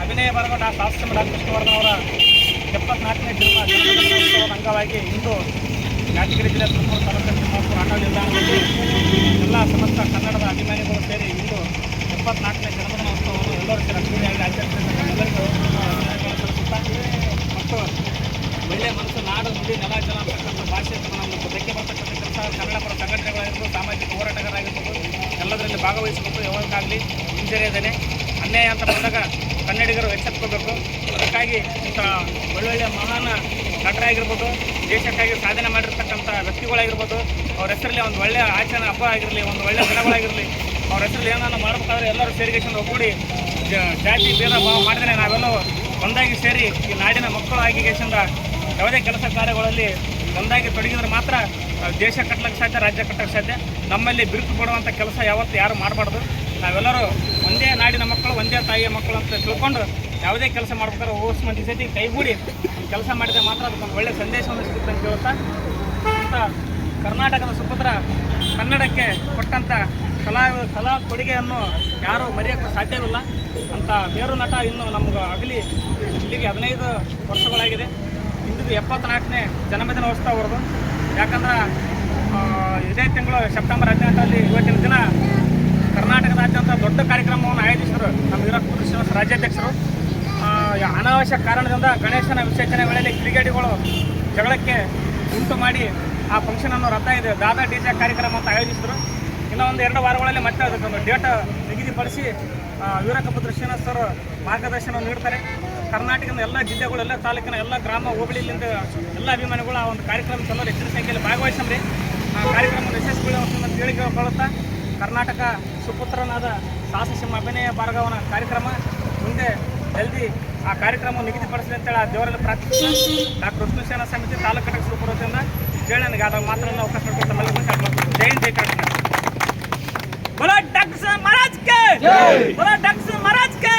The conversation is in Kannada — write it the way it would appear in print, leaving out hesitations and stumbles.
ಅಭಿನಯ ಬರಗೊಂಡ ಸಾಹಸ ಡಾಕ್ಟರ್ ವಿಷ್ಣುವರ್ಧನ್ ಅವರ 74ನೇ ಜನ್ಮದಿನೋತ್ಸವದ ಅಂಗವಾಗಿ ಇಂದು ಯಾದಗಿರಿ ಜಿಲ್ಲೆ ತುಮಕೂರು ತಾಲೂಕಿನ ತಿಮ್ಮಾಪುರ ಆಟೋ ನಿಲ್ದಾಣದಲ್ಲಿ ಎಲ್ಲ ಸಮಸ್ತ ಕನ್ನಡದ ಅಭಿಮಾನಿಗಳು ಸೇರಿ ಇಂದು 74ನೇ ಜನ್ಮದಿನೋತ್ಸವವನ್ನು ಎಲ್ಲರೂ ಅದ್ದೂರಿಯಾಗಿ ಆಚರಿಸಿದ ಎಲ್ಲರಿಗೂ ಸಲ್ಲಿಸುತ್ತಾ ಮತ್ತು ಒಳ್ಳೆಯ ಮನಸ್ಸು ನಾಡು ನುಡಿ ನೆಲ ಜಲ ಅಂತಕ್ಕಂಥ ಭಾಷೆ ನಮ್ಮ ಧಕ್ಕೆ ಬರ್ತಕ್ಕಂಥ ಕೆಲಸ ಕನ್ನಡ ಪರ ಸಂಘಟನೆಗಳಾಗಿರ್ಬೋದು, ಸಾಮಾಜಿಕ ಹೋರಾಟಗಾರರಾಗಿರ್ಬೋದು, ಎಲ್ಲದರಲ್ಲಿ ಭಾಗವಹಿಸಬೇಕು. ಯಾವಾಗಲಾಗಲಿ ಹಿಂಜರಿಯದೇನೆ ಅನ್ಯಾಯ ಅಂತ ಬಂದಾಗ ಕನ್ನಡಿಗರು ಎಚ್ಚೆತ್ಕೋಬೇಕು. ಅದಕ್ಕಾಗಿ ಇಂಥ ಒಳ್ಳೊಳ್ಳೆಯ ಮಹಾನ್ ನಟರಾಗಿರ್ಬೋದು, ದೇಶಕ್ಕಾಗಿ ಸಾಧನೆ ಮಾಡಿರ್ತಕ್ಕಂಥ ವ್ಯಕ್ತಿಗಳಾಗಿರ್ಬೋದು, ಅವ್ರ ಹೆಸರಲ್ಲಿ ಒಂದು ಒಳ್ಳೆಯ ಆಚರಣೆ ಹಬ್ಬ ಆಗಿರಲಿ, ಒಂದು ಒಳ್ಳೆಯ ದಿನಗಳಾಗಿರಲಿ, ಅವ್ರ ಹೆಸರಲ್ಲಿ ಏನಾದ್ರು ಮಾಡಬೇಕಾದ್ರೆ ಎಲ್ಲರೂ ಸೇರಿಗೆಕೊಂಡು ಒಗ್ಗೂಡಿ ಜಾತಿ ಭೇದ ಭಾವ ಮಾಡಿದರೆ ನಾವೆಲ್ಲ ಒಂದಾಗಿ ಸೇರಿ ಈ ನಾಡಿನ ಮಕ್ಕಳು ಆಗಿಗೆಸಿಂದ ಯಾವುದೇ ಕೆಲಸ ಕಾರ್ಯಗಳಲ್ಲಿ ಒಂದಾಗಿ ತೊಡಗಿದ್ರೆ ಮಾತ್ರ ದೇಶ ಕಟ್ಟಲಿಕ್ಕೆ ಸಾಧ್ಯ, ರಾಜ್ಯ ಕಟ್ಟಕ್ಕೆ ಸಾಧ್ಯ. ನಮ್ಮಲ್ಲಿ ಬಿರುಕು ಕೊಡುವಂಥ ಕೆಲಸ ಯಾವತ್ತು ಯಾರು ಮಾಡಬಾರ್ದು. ನಾವೆಲ್ಲರೂ ಒಂದೇ ನಾಡಿನ ಮಕ್ಕಳು, ಒಂದೇ ತಾಯಿಯ ಮಕ್ಕಳು ಅಂತ ತಿಳ್ಕೊಂಡು ಯಾವುದೇ ಕೆಲಸ ಮಾಡ್ಬೇಕಾದ್ರೆ ಓಸ್ ಮಂದಿ ಸತಿ ಕೈಗೂಡಿ ಕೆಲಸ ಮಾಡಿದರೆ ಮಾತ್ರ ಅದಕ್ಕೊಂದು ಒಳ್ಳೆಯ ಸಂದೇಶವನ್ನು ಸಿಗುತ್ತೆ ಅಂತ ಹೇಳ್ತಾ, ಇಂಥ ಕರ್ನಾಟಕದ ಸುಪುತ್ರ ಕನ್ನಡಕ್ಕೆ ಕೊಟ್ಟಂಥ ಕಲಾ ಕೊಡುಗೆಯನ್ನು ಯಾರೂ ಮರೆಯೋಕ್ಕೆ ಸಾಧ್ಯವಿಲ್ಲ. ಅಂಥ ಮೇರು ನಟ ಇನ್ನು ನಮ್ಗೆ ಆಗಲಿ ಇಲ್ಲಿಗೆ 15 ವರ್ಷಗಳಾಗಿದೆ. ಇಂದಿಗೂ 74ನೇ ಜನ್ಮದಿನೋತ್ಸವ ಅವ್ರದ್ದು. ಯಾಕಂದ್ರೆ ಇದೇ ತಿಂಗಳು ಸೆಪ್ಟೆಂಬರ್ 18ರಲ್ಲಿ ಇವತ್ತಿನ ದಿನ ಕರ್ನಾಟಕದಾದ್ಯಂತ ದೊಡ್ಡ ಕಾರ್ಯಕ್ರಮವನ್ನು ಆಯೋಜಿಸಿದರು ನಮ್ಮ ವೀರಪ್ಪ ಶ್ರೀನಿವಾಸ ರಾಜ್ಯಾಧ್ಯಕ್ಷರು. ಅನಾವಶ್ಯಕ ಕಾರಣದಿಂದ ಗಣೇಶನ ವಿಸರ್ಜನೆ ವೇಳೆಯಲ್ಲಿ ಕ್ರಿಕೆಟಿಗಳು ಜಗಳಕ್ಕೆ ಉಂಟು ಮಾಡಿ ಆ ಫಂಕ್ಷನನ್ನು ರದ್ದ ಇದೆ ದಾದಾ ಡಿಜೆ ಕಾರ್ಯಕ್ರಮ ಅಂತ ಆಯೋಜಿಸಿದರು. ಇನ್ನೂ ಒಂದು 2 ವಾರಗಳಲ್ಲಿ ಮತ್ತೆ ಅದಕ್ಕೊಂದು ಡೇಟ್ ನಿಗದಿಪಡಿಸಿ ವೀರಪ್ಪಭದ್ರ ಶ್ರೀನಿವಾಸ ಅವರು ಮಾರ್ಗದರ್ಶನ ನೀಡ್ತಾರೆ. ಕರ್ನಾಟಕದ ಎಲ್ಲ ಜಿಲ್ಲೆಗಳು, ಎಲ್ಲ ತಾಲೂಕಿನ ಎಲ್ಲ ಗ್ರಾಮ ಹೋಬಳಿಯಿಂದ ಎಲ್ಲ ಅಭಿಮಾನಿಗಳು ಆ ಒಂದು ಕಾರ್ಯಕ್ರಮಕ್ಕೆ ಎಲ್ಲರೂ ಹೆಚ್ಚಿನ ಸಂಖ್ಯೆಯಲ್ಲಿ ಭಾಗವಹಿಸ್ರಿ. ಆ ಕಾರ್ಯಕ್ರಮವನ್ನು ಯಶಸ್ವಿಗೊಳಿಸುವಂತ ಹೇಳಿಕೊಳ್ಳುತ್ತಾ, ಕರ್ನಾಟಕ ಸುಪುತ್ರನಾದ ಸಾಹಸ ಅಭಿನಯ ಭಾರ್ಗವನ ಕಾರ್ಯಕ್ರಮ ಮುಂದೆ ಜಲ್ದಿ ಆ ಕಾರ್ಯಕ್ರಮ ನಿಗದಿಪಡಿಸಲಿ ಅಂತೇಳಿ ಆ ದೇವರಲ್ಲಿ ಪ್ರಾರ್ಥಿಸಿ ಡಾಕ್ಟರ್ ವಿಷ್ಣುಸೇನಾ ಸಮಿತಿ ತಾಲೂಕು ಘಟಕ ಸುಪುರದಿಂದ ಹೇಳಿ ನನಗೆ ಆದಾಗ ಮಾತ್ರ ಅವಕಾಶ ಕೊಡ್ತಾ ಜೈ ಹಿಂದ್, ಜೈ ಕರ್ನಾಟಕ. बोला डॉक्टर महाराज के, बोला डॉक्टर महाराज के।